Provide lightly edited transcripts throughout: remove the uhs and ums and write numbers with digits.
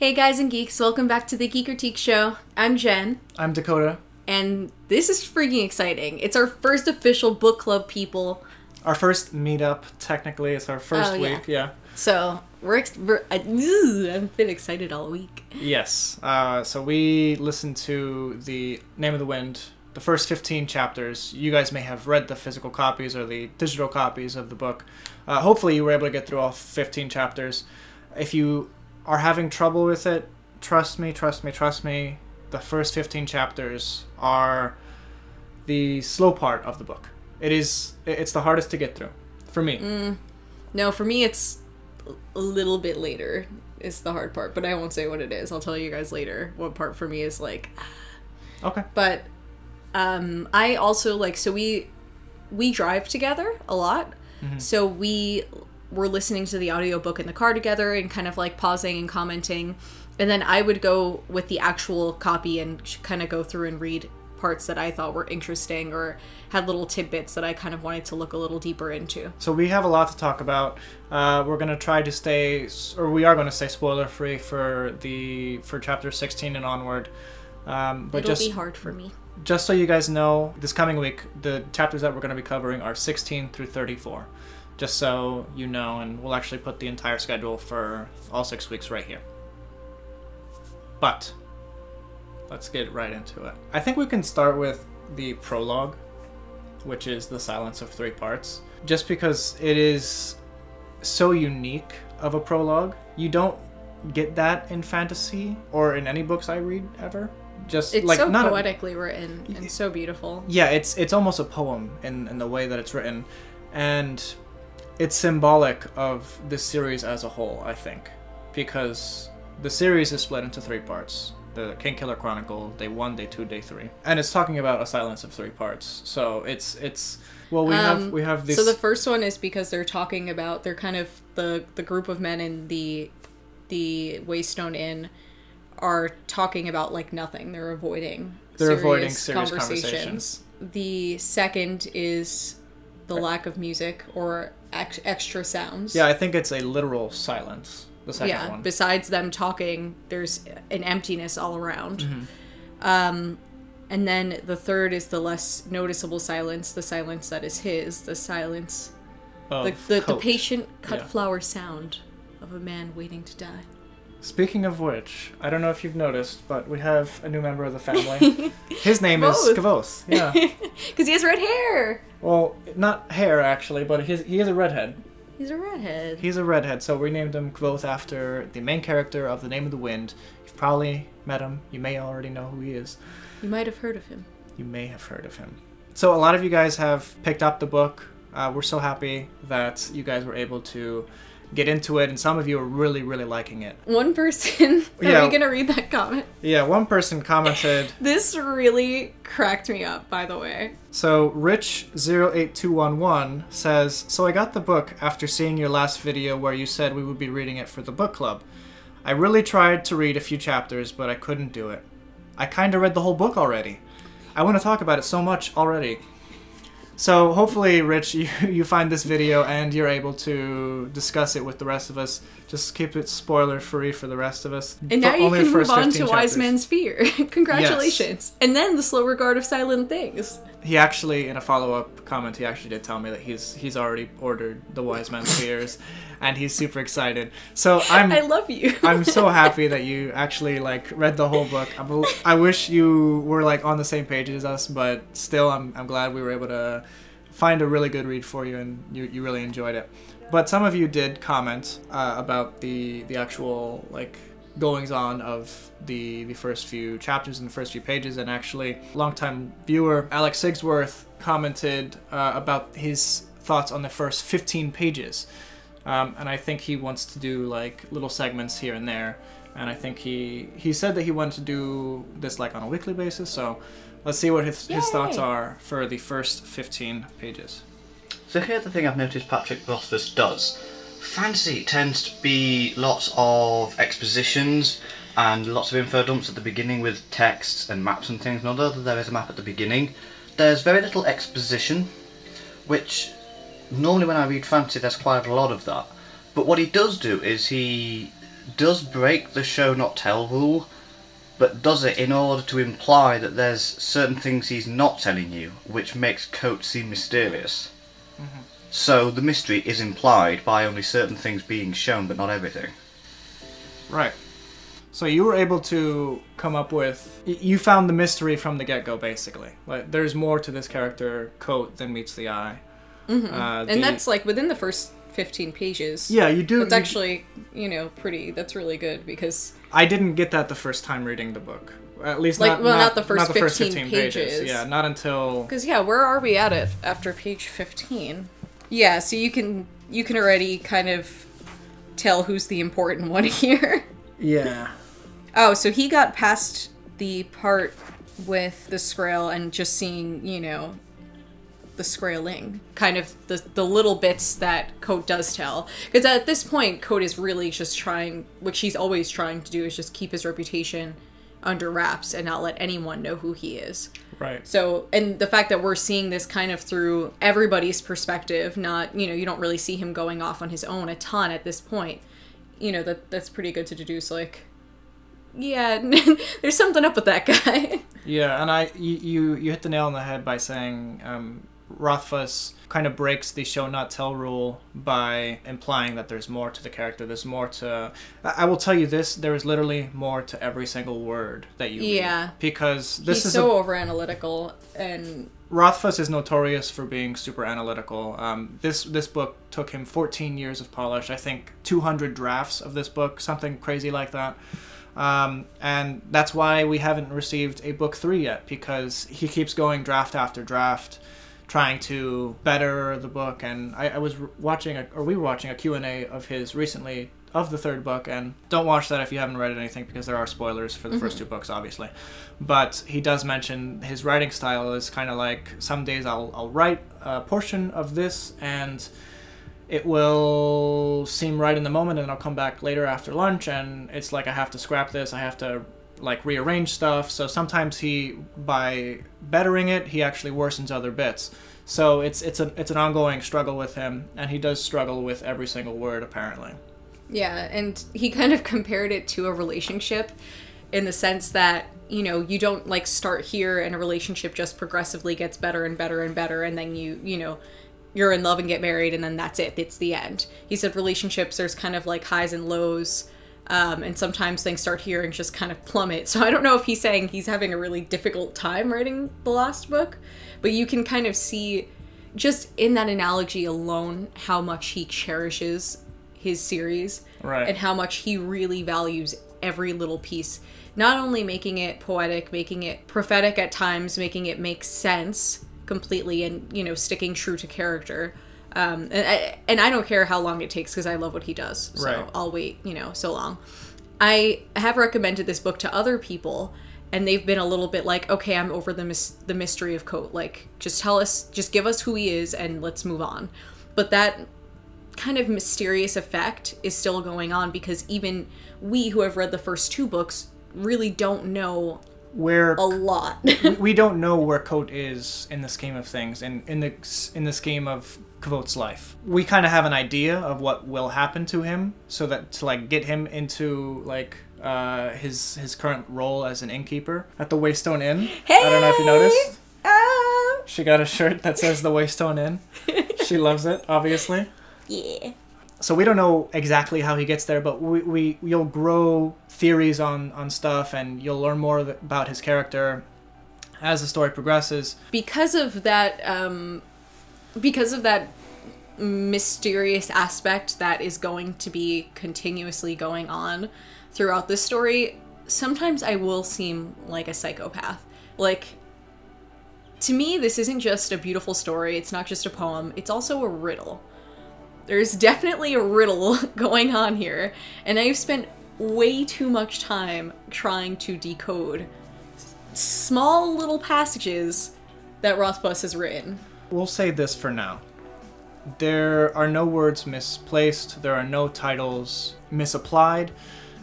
Hey guys and geeks, welcome back to the Geekritique show. I'm Jen. I'm Dakota. And this is freaking exciting. It's our first official book club, people. Our first meetup, technically. It's our first week, yeah. So, I've been excited all week. Yes. So we listened to the Name of the Wind, the first 15 chapters. You guys may have read the physical copies or the digital copies of the book. Hopefully you were able to get through all 15 chapters. If you are having trouble with it, trust me. The first 15 chapters are the slow part of the book. It's the hardest to get through, for me. No, for me it's a little bit later is the hard part, but I won't say what it is. I'll tell you guys later what part for me is like. Okay. But I also like, so we drive together a lot. Mm-hmm. So we were listening to the audiobook in the car together and kind of like pausing and commenting. And then I would go with the actual copy and kind of go through and read parts that I thought were interesting or had little tidbits that I kind of wanted to look a little deeper into. So we have a lot to talk about. We're going to try to stay, or we are going to stay spoiler free for chapter 16 and onward. But It'll be hard for me. Just so you guys know, this coming week, the chapters that we're going to be covering are 16 through 34. Just so you know, and we'll actually put the entire schedule for all 6 weeks right here. But let's get right into it. I think we can start with the prologue, which is the silence of 3 parts. Just because it is so unique of a prologue. You don't get that in fantasy or in any books I read ever. Just it's like so not poetically written and so beautiful. Yeah, it's almost a poem in the way that it's written, and it's symbolic of the series as a whole, I think, because the series is split into 3 parts. The Kingkiller Chronicle, Day 1, Day 2, Day 3. And it's talking about a silence of 3 parts. So it's well, we have this. So the first one is because they're talking about, they're kind of the group of men in the Waystone Inn are talking about like nothing. They're avoiding serious conversations. The second is the lack of music or extra sounds. Yeah, I think it's a literal silence. The second one. Besides them talking, there's an emptiness all around. Mm-hmm. And then the third is the less noticeable silence, the silence that is his, the silence, the patient cut flower sound of a man waiting to die. Speaking of which, I don't know if you've noticed, but we have a new member of the family. His name is Kavoth. Yeah. Because he has red hair. Well, not hair, actually, but he is a redhead. He's a redhead. He's a redhead, so we named him Kavoth after the main character of The Name of the Wind. You've probably met him. You may already know who he is. You might have heard of him. You may have heard of him. So a lot of you guys have picked up the book. We're so happy that you guys were able to get into it, and some of you are really, really liking it. One person, are we gonna read that comment? Yeah, one person commented. This really cracked me up, by the way. So Rich08211 says, so I got the book after seeing your last video where you said we would be reading it for the book club. I really tried to read a few chapters, but I couldn't do it. I kinda read the whole book already. I want to talk about it so much already. So hopefully, Rich, you find this video and you're able to discuss it with the rest of us. Just keep it spoiler-free for the rest of us. And now you can move on to Wise chapters. Man's Fear. Congratulations. Yes. And then The Slow Regard of Silent Things. He actually, in a follow-up comment, he actually did tell me that he's already ordered The Wise Man's Fears, and he's super excited. So I love you. I'm so happy that you actually like read the whole book. I wish you were like on the same page as us, but still, I'm glad we were able to find a really good read for you, and you really enjoyed it. But some of you did comment about the actual like goings-on of the first few chapters and the first few pages, and actually longtime viewer Alex Sigsworth commented about his thoughts on the first 15 pages, and I think he wants to do like little segments here and there, and I think he said that he wanted to do this like on a weekly basis, so let's see what his thoughts are for the first 15 pages. So here's the thing I've noticed Patrick Rothfuss does. Fantasy tends to be lots of expositions and lots of info dumps at the beginning with texts and maps and things, and although there is a map at the beginning, there's very little exposition, which normally when I read fantasy there's quite a lot of that. But what he does do is he does break the show not tell rule, but does it in order to imply that there's certain things he's not telling you, which makes Coat seem mysterious. Mm-hmm. So the mystery is implied by only certain things being shown, but not everything. Right. So you were able to come up with... You found the mystery from the get-go, basically. Like, there's more to this character, Coat, than meets the eye. Mm-hmm. And that's, like, within the first 15 pages. Yeah, you do... It's actually, you know, pretty... That's really good, because... I didn't get that the first time reading the book. At least like, not the first 15 pages. Yeah, not until... Because, yeah, where are we at it after page 15? Yeah, so you can already kind of tell who's the important one here. Yeah. Oh, so he got past the part with the Spheriá and just seeing, you know, the Spheriáing. Kind of the little bits that Coat does tell. Because at this point, Coat is really just trying, what she's always trying to do is just keep his reputation under wraps and not let anyone know who he is. Right. So, and the fact that we're seeing this kind of through everybody's perspective, not, you know, you don't really see him going off on his own a ton at this point. You know, that's pretty good to deduce, like... Yeah, there's something up with that guy. Yeah, and you hit the nail on the head by saying Rothfuss kind of breaks the show not tell rule by implying that there's more to the character. There's more to... I will tell you this, there is literally more to every single word that you read. Because this He's so over-analytical, and... Rothfuss is notorious for being super analytical. This book took him 14 years of polish. I think 200 drafts of this book, something crazy like that. And that's why we haven't received a book 3 yet, because he keeps going draft after draft, trying to better the book. And we were watching a Q&A of his recently of the 3rd book, and don't watch that if you haven't read anything, because there are spoilers for the first 2 books, obviously. But he does mention his writing style is kind of like, some days I'll write a portion of this, and it will seem right in the moment, and I'll come back later after lunch, and it's like I have to scrap this, I have to like rearrange stuff. So sometimes by bettering it, he actually worsens other bits. So it's an ongoing struggle with him, and he does struggle with every single word, apparently. Yeah, and he kind of compared it to a relationship in the sense that, you know, you don't like start here and a relationship just progressively gets better and better and better, and then you know, you're in love and get married, and then that's it. It's the end. He said relationships, there's kind of like highs and lows, and sometimes things start here and just kind of plummet. So I don't know if he's saying he's having a really difficult time writing the last book, but you can kind of see, just in that analogy alone, how much he cherishes his series, right, and how much he really values every little piece. Not only making it poetic, making it prophetic at times, making it make sense completely, and, you know, sticking true to character. And I don't care how long it takes, because I love what he does. So right. I'll wait, you know, so long. I have recommended this book to other people, and they've been a little bit like, okay, I'm over the mystery of Coat. Like, just give us who he is, and let's move on. But that kind of mysterious effect is still going on, because even we who have read the first 2 books really don't know where a lot. we don't know where Coat is in the scheme of things, and in the scheme of Kvot's life. We kind of have an idea of what will happen to him, so that to like get him into like his current role as an innkeeper at the Waystone Inn. Hey! I don't know if you noticed. She got a shirt that says the Waystone Inn. She loves it, obviously. Yeah. So we don't know exactly how he gets there, but you'll grow theories on stuff, and you'll learn more about his character as the story progresses. Because of that mysterious aspect that is going to be continuously going on throughout this story, sometimes I will seem like a psychopath. Like, to me, this isn't just a beautiful story, it's not just a poem, it's also a riddle. There's definitely a riddle going on here, and I've spent way too much time trying to decode small little passages that Rothfuss has written. We'll say this for now. There are no words misplaced, there are no titles misapplied,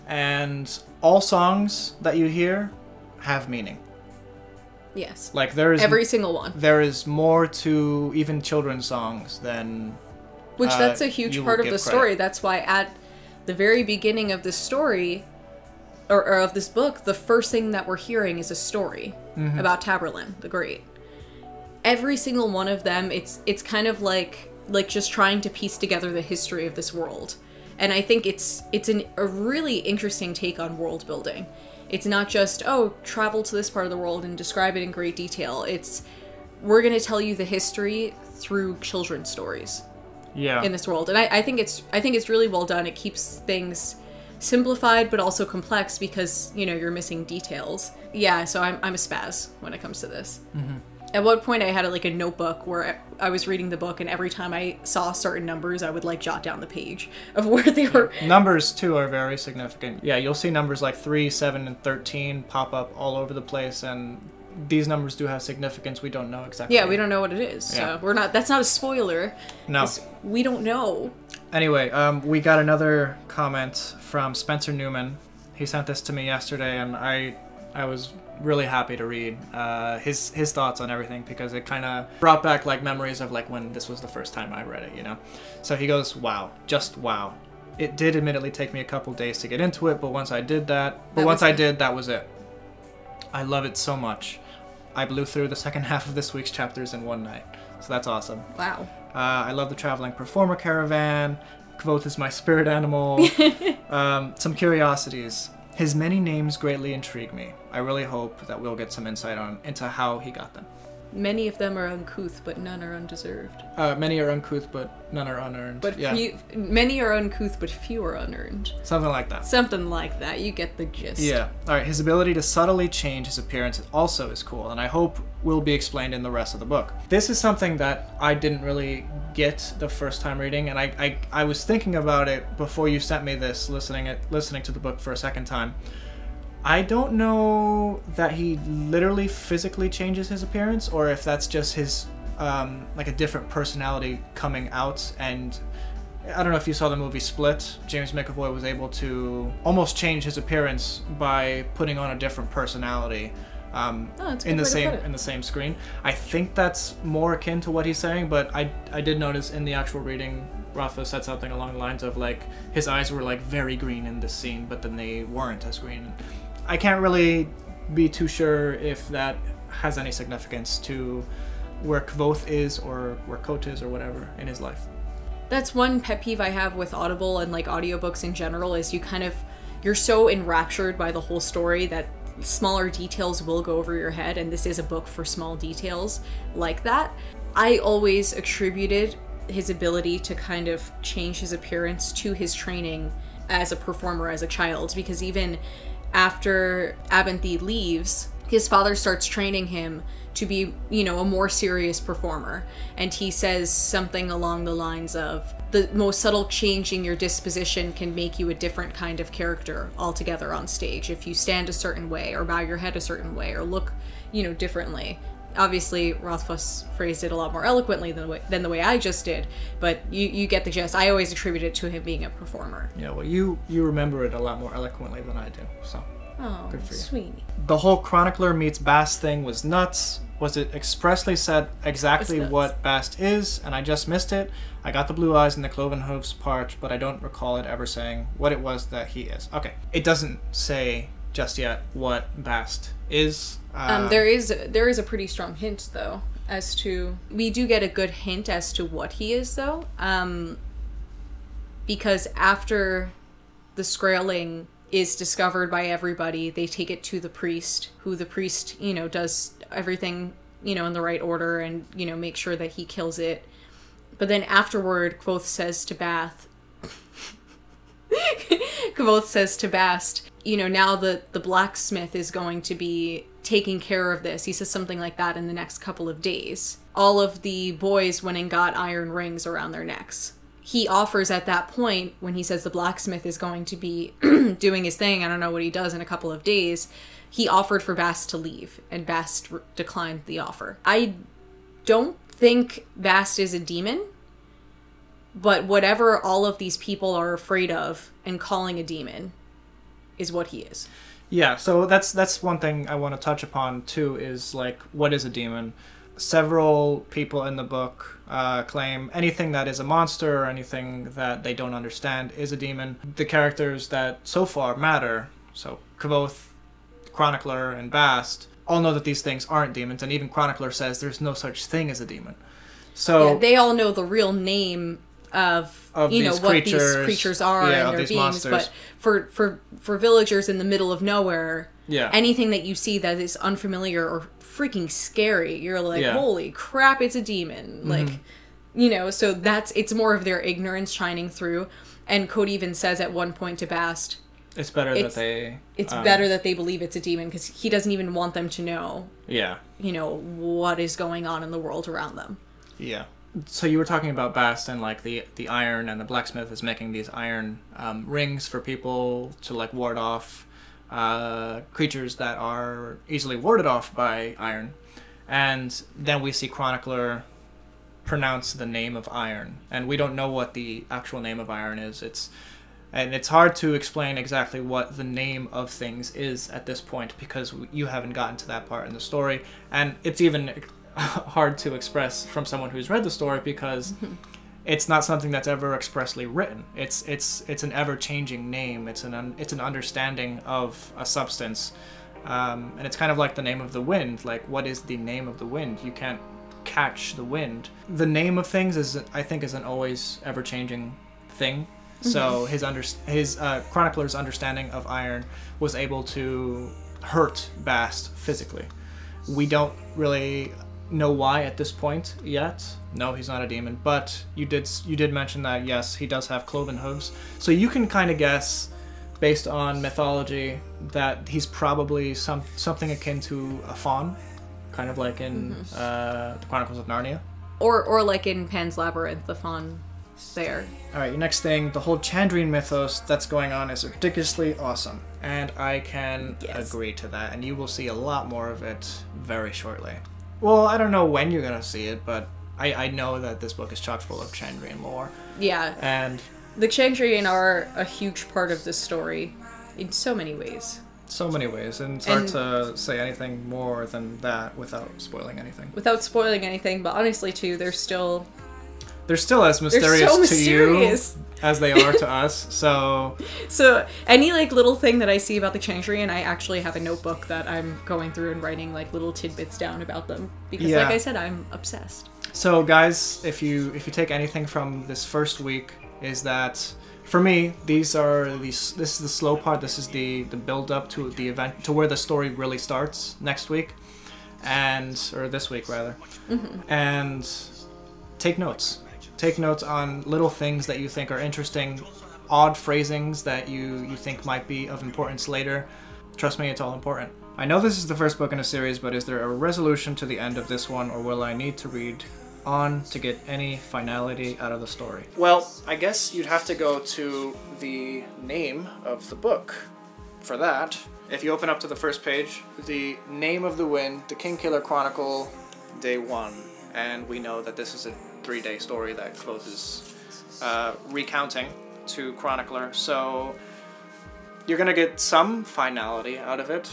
and all songs that you hear have meaning. Yes. Like, there is every single one. There is more to even children's songs than which that's a huge part of the story. That's why at the very beginning of this story, or of this book, the first thing that we're hearing is a story about Taborlin the Great. Every single one of them, it's kind of like just trying to piece together the history of this world. And I think it's a really interesting take on world building. It's not just, oh, travel to this part of the world and describe it in great detail. It's, we're going to tell you the history through children's stories. Yeah. In this world. And I think it's really well done. It keeps things simplified but also complex because, you know, you're missing details. Yeah, so I'm a spaz when it comes to this. At one point I had a notebook where I was reading the book, and every time I saw certain numbers I would jot down the page of where they were. Numbers too are very significant. Yeah, you'll see numbers like 3, 7, and 13 pop up all over the place, and these numbers do have significance. We don't know exactly. Yeah, we don't know what it is. So that's not a spoiler. No. We don't know. Anyway, we got another comment from Spencer Newman. He sent this to me yesterday, and I was really happy to read his thoughts on everything, because it kind of brought back memories of when this was the first time I read it, you know. So he goes, "Wow, just wow. It did admittedly take me a couple days to get into it, but once I did, that was it. I love it so much. I blew through the second half of this week's chapters in one night." So that's awesome. Wow. I love the traveling performer caravan. Kvothe is my spirit animal. Some curiosities. His many names greatly intrigue me. I really hope that we'll get some insight into how he got them. Many of them are uncouth, but none are undeserved. Many are uncouth, but none are unearned. But many are uncouth, but few are unearned. Something like that. Something like that. You get the gist. Yeah. Alright, his ability to subtly change his appearance also is cool, and I hope will be explained in the rest of the book. This is something that I didn't really get the first time reading, and I was thinking about it before you sent me this, listening to the book for a second time. I don't know that he literally physically changes his appearance, or if that's just his a different personality coming out. And I don't know if you saw the movie Split. James McAvoy was able to almost change his appearance by putting on a different personality in the same screen. I think that's more akin to what he's saying, but I did notice in the actual reading, Rothfuss said something along the lines of his eyes were very green in this scene, but then they weren't as green. I can't really be too sure if that has any significance to where Kvothe is, or where Kote is, or whatever in his life. That's one pet peeve I have with Audible and audiobooks in general, is you're so enraptured by the whole story that smaller details will go over your head, and this is a book for small details like that. I always attributed his ability to kind of change his appearance to his training as a performer as a child, because even after Abinthy leaves, his father starts training him to be, a more serious performer. And he says something along the lines of, the most subtle change in your disposition can make you a different kind of character altogether on stage. If you stand a certain way, or bow your head a certain way, or look, differently. Obviously, Rothfuss phrased it a lot more eloquently than the way I just did, but you get the gist. I always attribute it to him being a performer. Yeah, well, you remember it a lot more eloquently than I do, so good for you. Sweetie. The whole Chronicler meets Bast thing was nuts. Was it expressly said exactly what Bast is, and I just missed it? I got the blue eyes and the cloven hooves part, but I don't recall it ever saying what it was that he is. Okay, it doesn't say just yet what Bast is. There is a pretty strong hint, though, as to... We do get a good hint as to what he is, though. Because after the Skraeling is discovered by everybody, they take it to the priest, who the priest, does everything, in the right order, and, make sure that he kills it. But then afterward, Kvothe says to Bast, now the blacksmith is going to be taking care of this. He says something like that in the next couple of days. All of the boys went and got iron rings around their necks. He offers at that point, when he says the blacksmith is going to be doing his thing, I don't know what he does in a couple of days, he offered for Bast to leave, and Bast declined the offer. I don't think Bast is a demon, but whatever all of these people are afraid of and calling a demon is what he is. Yeah, so that's one thing I want to touch upon too, is what is a demon? several people in the book claim anything that is a monster or anything that they don't understand is a demon. The characters that so far matter, so Kvothe, Chronicler, and Bast, all know that these things aren't demons, and even Chronicler says there's no such thing as a demon. So yeah, they all know the real name of you know, what these creatures are and their beings, monsters. But for villagers in the middle of nowhere, anything that you see that is unfamiliar or freaking scary, you're like, holy crap, it's a demon. Like, you know, so it's more of their ignorance shining through. And Code even says at one point to Bast, it's better that they... It's better that they believe it's a demon, because he doesn't even want them to know, you know, what is going on in the world around them. Yeah. So you were talking about Bast and like the iron, and the blacksmith is making these iron rings for people to like ward off creatures that are easily warded off by iron. And then we see Chronicler pronounce the name of iron, and we don't know what the actual name of iron is. It's hard to explain exactly what the name of things is at this point, because you haven't gotten to that part in the story, and it's even hard to express from someone who's read the story, because it's not something that's ever expressly written. It's an ever-changing name. It's an understanding of a substance, and it's kind of like the name of the wind. Like, what is the name of the wind? You can't catch the wind. The name of things I think is an always ever-changing thing. So his Chronicler's understanding of iron was able to hurt Bast physically. We don't really know why at this point yet. No, he's not a demon, but you did mention that yes, he does have cloven hooves. So you can kind of guess, based on mythology, that he's probably something akin to a faun, kind of like in the Chronicles of Narnia, or like in Pan's Labyrinth, the faun there. All right, next thing, the whole Chandrian mythos that's going on is ridiculously awesome, and I can agree to that, and you will see a lot more of it very shortly. Well, I don't know when you're gonna see it, but I know that this book is chock full of Chandrian lore. Yeah. And the Chandrian are a huge part of this story in so many ways. So many ways, and it's hard to say anything more than that without spoiling anything. Without spoiling anything, but honestly, too, they're still as mysterious to you as they are to us. So any like little thing that I see about the Chandrian, I actually have a notebook that I'm going through and writing like little tidbits down about them, because like I said, I'm obsessed. So guys, if you take anything from this first week, is that for me, this is the slow part. This is the build up to the event, to where the story really starts next week, or this week rather. And take notes. Take notes on little things that you think are interesting, odd phrasings that you think might be of importance later. Trust me, it's all important. I know this is the first book in a series, but is there a resolution to the end of this one, or will I need to read on to get any finality out of the story? Well, I guess you'd have to go to the name of the book for that. If you open up to the first page, the name of the wind, the Kingkiller Chronicle, Day 1. And we know that this is a 3-day story that Kvothe is recounting to Chronicler. So you're going to get some finality out of it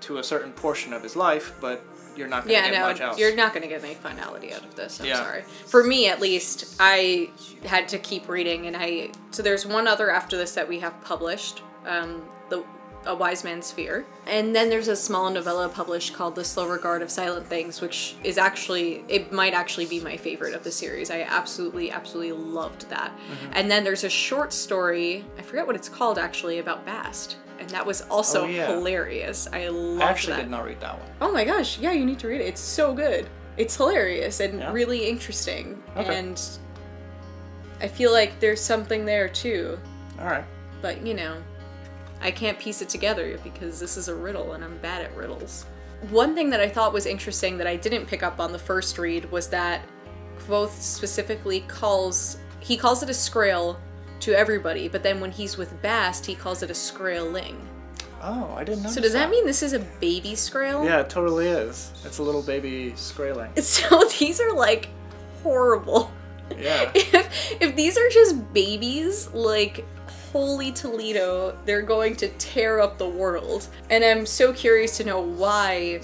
to a certain portion of his life, but you're not going to get much else. You're not going to get any finality out of this. I'm sorry. For me, at least, I had to keep reading, and so there's one other after this that we have published, A Wise Man's Fear. And then there's a small novella published called The Slow Regard of Silent Things, which is it might actually be my favorite of the series. I absolutely, absolutely loved that. And then there's a short story, I forget what it's called actually, about Bast. And that was also hilarious. I actually did not read that one. Oh my gosh, yeah, you need to read it. It's so good. It's hilarious and really interesting. Okay. And I feel like there's something there too. Alright. But, you know, I can't piece it together because this is a riddle and I'm bad at riddles. One thing that I thought was interesting that I didn't pick up on the first read was that Kvothe specifically calls it a Skrael to everybody, but then when he's with Bast, he calls it a Skraeling. Oh, I didn't know. So does that mean this is a baby Skrael? Yeah, it totally is. It's a little baby Skraeling. So these are like horrible. Yeah. If these are just babies, like, holy Toledo, they're going to tear up the world. And I'm so curious to know why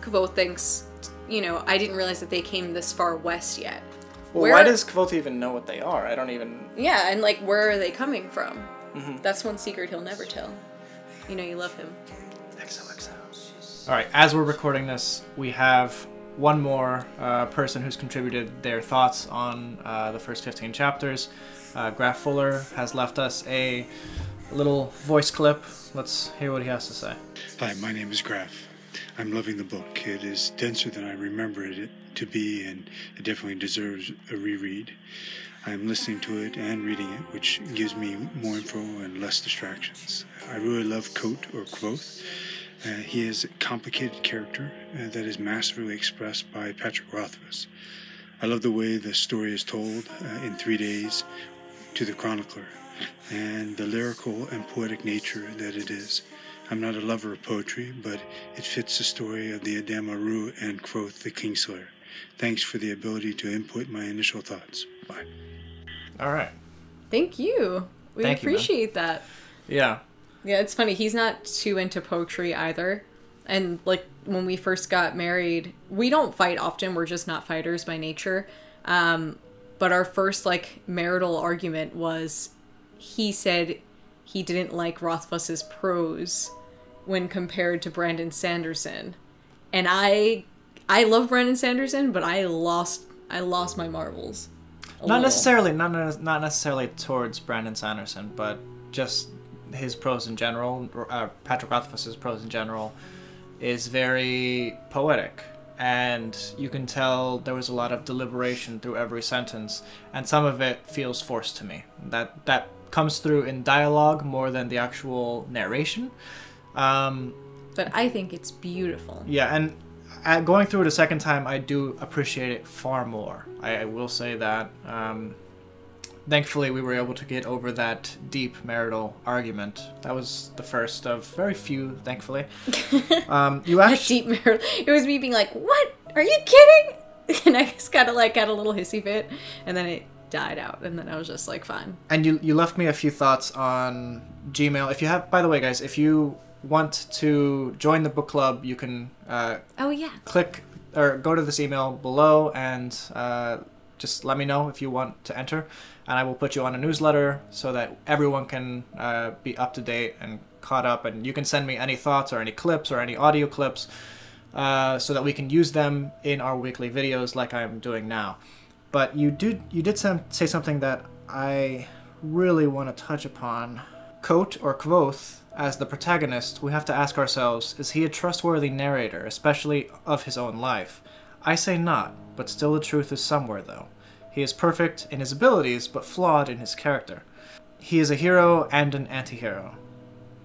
Kvothe thinks you know, I didn't realize that they came this far west yet. Well, why does Kvothe even know what they are? I don't even... Yeah, and like, where are they coming from? That's one secret he'll never tell. You know you love him. XOXO. Alright, as we're recording this, we have one more person who's contributed their thoughts on the first 15 chapters. Graf Fuller has left us a little voice clip. Let's hear what he has to say. Hi, my name is Graf. I'm loving the book. It is denser than I remembered it to be, and it definitely deserves a reread. I'm listening to it and reading it, which gives me more info and less distractions. I really love Kote, or Kvothe. He is a complicated character that is masterfully expressed by Patrick Rothfuss. I love the way the story is told in 3 days to the chronicler, and the lyrical and poetic nature that it is. I'm not a lover of poetry, but it fits the story of the Adamaru and Kvothe the Kingslayer. Thanks for the ability to input my initial thoughts. Bye. All right. Thank you. We appreciate that. Yeah. Yeah, it's funny. He's not too into poetry either. And, like, when we first got married, we don't fight often. We're just not fighters by nature. But our first, like, marital argument was he said he didn't like Rothfuss's prose when compared to Brandon Sanderson. And I love Brandon Sanderson, but I lost my marbles. Not necessarily towards Brandon Sanderson, but just his prose in general. Patrick Rothfuss's prose in general is very poetic, and you can tell there was a lot of deliberation through every sentence, and some of it feels forced to me. That comes through in dialogue more than the actual narration. But I think it's beautiful. Yeah, and going through it a second time, I do appreciate it far more. I will say that. Thankfully, we were able to get over that deep marital argument. That was the first of very few, thankfully. You actually... Deep marital... It was me being like, what? Are you kidding? And I just kind of like had a little hissy fit, and then it died out, and then I was just like, fine. And you left me a few thoughts on Gmail. If you have... By the way, guys, if you want to join the book club, you can click or go to this email below and just let me know if you want to enter, and I will put you on a newsletter so that everyone can be up to date and caught up, and you can send me any thoughts or any clips or any audio clips so that we can use them in our weekly videos like I'm doing now. But you did say something that I really want to touch upon. Kote, or Kvothe, as the protagonist, we have to ask ourselves, is he a trustworthy narrator, especially of his own life? I say not, but still the truth is somewhere, though. He is perfect in his abilities, but flawed in his character. He is a hero and an anti-hero.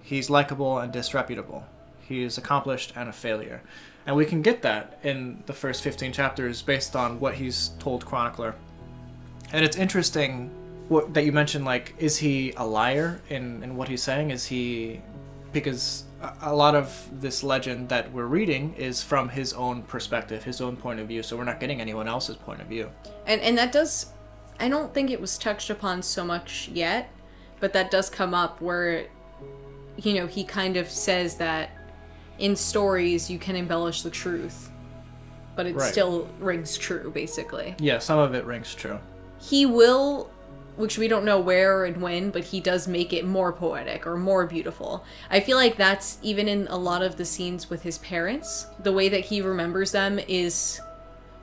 He's likable and disreputable. He is accomplished and a failure. And we can get that in the first 15 chapters based on what he's told Chronicler. And it's interesting that you mentioned, like, is he a liar in what he's saying? Is he... Because a lot of this legend that we're reading is from his own perspective, his own point of view, so we're not getting anyone else's point of view. And that does... I don't think it was touched upon so much yet, but that does come up where, you know, he kind of says that in stories you can embellish the truth, but it still rings true, basically. Yeah, some of it rings true. He will... which we don't know where and when, but he does make it more poetic or more beautiful. I feel like that's even in a lot of the scenes with his parents. The way that he remembers them is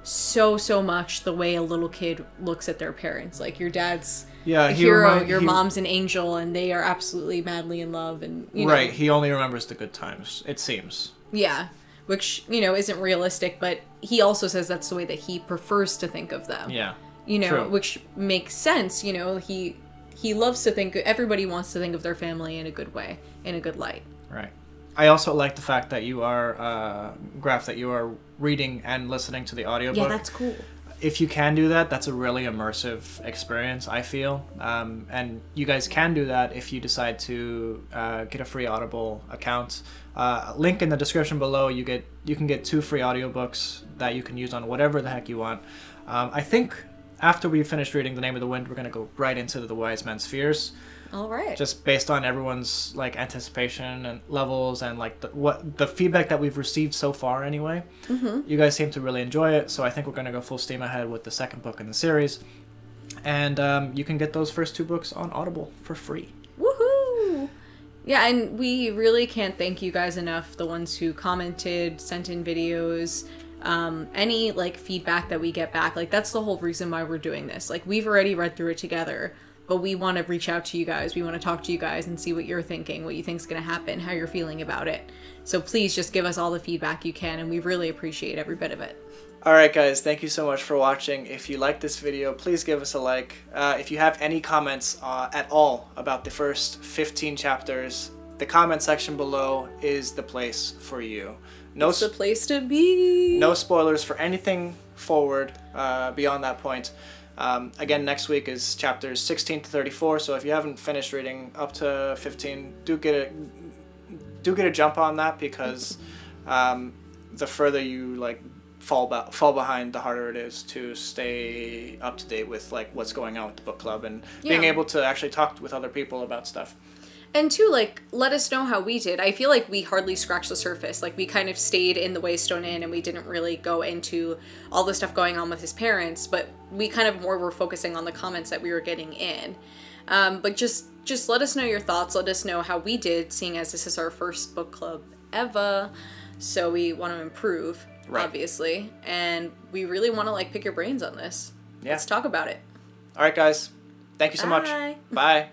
so much the way a little kid looks at their parents. Like, your dad's a hero, your mom's an angel, and they are absolutely madly in love. And you know. Right, he only remembers the good times, it seems. Yeah, which, you know, isn't realistic, but he also says that's the way that he prefers to think of them. Yeah. You know, true. Which makes sense, you know, he loves to think, everybody wants to think of their family in a good way, in a good light. Right. I also like the fact that you are, Graf, that you are reading and listening to the audiobook. Yeah, that's cool. If you can do that, that's a really immersive experience, I feel. And you guys can do that if you decide to get a free Audible account. Link in the description below, you can get 2 free audiobooks that you can use on whatever the heck you want. I think... after we finish reading The Name of the Wind, we're going to go right into The Wise Men's Fears. All right. Just based on everyone's like anticipation and levels and like the feedback that we've received so far anyway. You guys seem to really enjoy it, so I think we're going to go full steam ahead with the second book in the series. And you can get those first 2 books on Audible for free. Woohoo! Yeah, and we really can't thank you guys enough, the ones who commented, sent in videos, any like feedback that we get back. Like, that's the whole reason why we're doing this. Like, we've already read through it together, but we want to reach out to you guys. We want to talk to you guys and see what you're thinking, what you think's going to happen, how you're feeling about it. So please just give us all the feedback you can, and we really appreciate every bit of it. Alright guys, thank you so much for watching. If you liked this video, please give us a like. If you have any comments at all about the first 15 chapters, the comment section below is the place for you. It's the place to be. No spoilers for anything forward beyond that point. Again, next week is chapters 16 to 34, so if you haven't finished reading up to 15, do get a jump on that, because the further you like fall behind, the harder it is to stay up to date with like what's going on with the book club and being able to actually talk with other people about stuff. And too, like, let us know how we did. I feel like we hardly scratched the surface. Like, we kind of stayed in the Waystone Inn and we didn't really go into all the stuff going on with his parents, but we kind of more were focusing on the comments that we were getting in. But just let us know your thoughts. Let us know how we did, seeing as this is our first book club ever. So we want to improve, obviously. And we really want to, like, pick your brains on this. Yeah. Let's talk about it. All right, guys. Thank you so much. Bye.